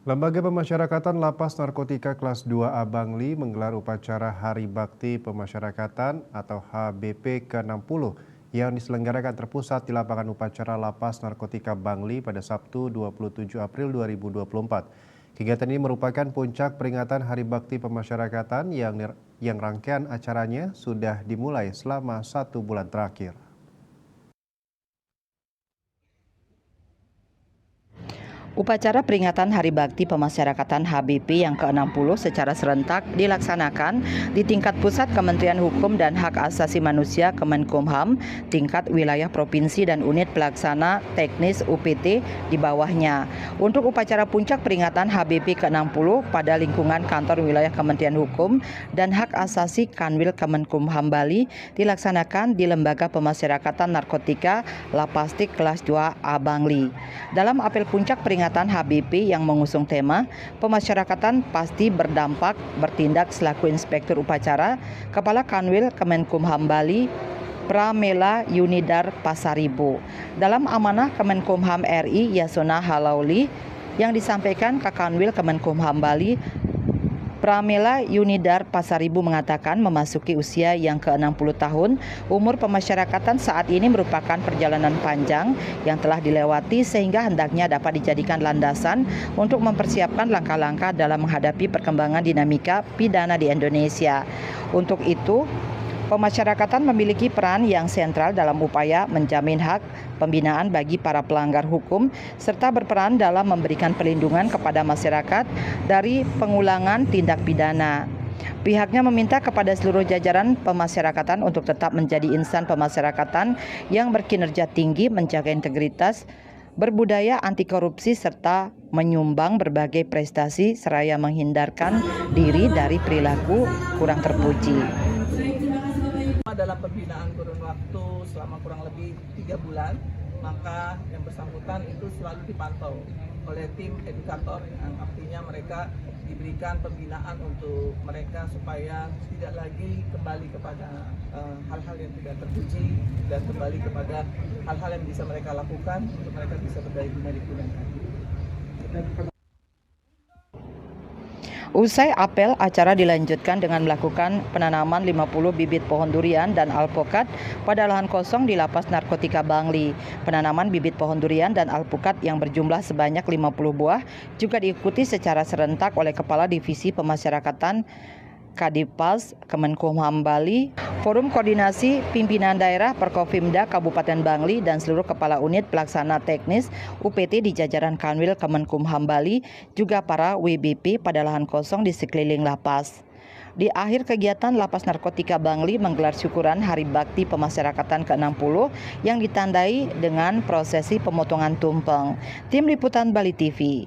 Lembaga Pemasyarakatan Lapas Narkotika Kelas 2A Bangli menggelar upacara Hari Bakti Pemasyarakatan atau HBP ke-60 yang diselenggarakan terpusat di lapangan upacara Lapas Narkotika Bangli pada Sabtu 27 April 2024. Kegiatan ini merupakan puncak peringatan Hari Bakti Pemasyarakatan yang rangkaian acaranya sudah dimulai selama 1 bulan terakhir. Upacara peringatan Hari Bakti Pemasyarakatan HBP yang ke-60 secara serentak dilaksanakan di tingkat pusat Kementerian Hukum dan Hak Asasi Manusia Kemenkumham, tingkat wilayah provinsi dan unit pelaksana teknis UPT di bawahnya. Untuk upacara puncak peringatan HBP ke-60 pada lingkungan kantor wilayah Kementerian Hukum dan Hak Asasi Kanwil Kemenkumham Bali dilaksanakan di Lembaga Pemasyarakatan Narkotika Lapastik Kelas 2A Bangli. Dalam apel puncak peringatan HBP yang mengusung tema Pemasyarakatan Pasti Berdampak bertindak selaku Inspektur Upacara, Kepala Kanwil Kemenkumham Bali Pramela Yunidar Pasaribu. Dalam amanah Kemenkumham RI Yasona Halauli yang disampaikan ke Kanwil Kemenkumham Bali, Pramela Yunidar Pasaribu mengatakan memasuki usia yang ke-60 tahun, umur pemasyarakatan saat ini merupakan perjalanan panjang yang telah dilewati sehingga hendaknya dapat dijadikan landasan untuk mempersiapkan langkah-langkah dalam menghadapi perkembangan dinamika pidana di Indonesia. Untuk itu, pemasyarakatan memiliki peran yang sentral dalam upaya menjamin hak pembinaan bagi para pelanggar hukum serta berperan dalam memberikan perlindungan kepada masyarakat dari pengulangan tindak pidana. Pihaknya meminta kepada seluruh jajaran pemasyarakatan untuk tetap menjadi insan pemasyarakatan yang berkinerja tinggi, menjaga integritas, berbudaya anti korupsi serta menyumbang berbagai prestasi seraya menghindarkan diri dari perilaku kurang terpuji. Dalam pembinaan kurun waktu selama kurang lebih 3 bulan, maka yang bersangkutan itu selalu dipantau oleh tim edukator, yang artinya mereka diberikan pembinaan untuk mereka supaya tidak lagi kembali kepada hal-hal yang tidak terpuji dan kembali kepada hal-hal yang bisa mereka lakukan untuk mereka bisa berdaya guna di kemudian. Usai apel, acara dilanjutkan dengan melakukan penanaman 50 bibit pohon durian dan alpukat pada lahan kosong di Lapas Narkotika Bangli. Penanaman bibit pohon durian dan alpukat yang berjumlah sebanyak 50 buah juga diikuti secara serentak oleh Kepala Divisi Pemasyarakatan Kadipas Kemenkumham Bali, Forum Koordinasi Pimpinan Daerah Perkopimda Kabupaten Bangli dan seluruh kepala unit pelaksana teknis UPT di jajaran Kanwil Kemenkumham Bali, juga para WBP pada lahan kosong di sekeliling lapas. Di akhir kegiatan, Lapas Narkotika Bangli menggelar syukuran Hari Bakti Pemasyarakatan ke-60 yang ditandai dengan prosesi pemotongan tumpeng. Tim Liputan Bali TV.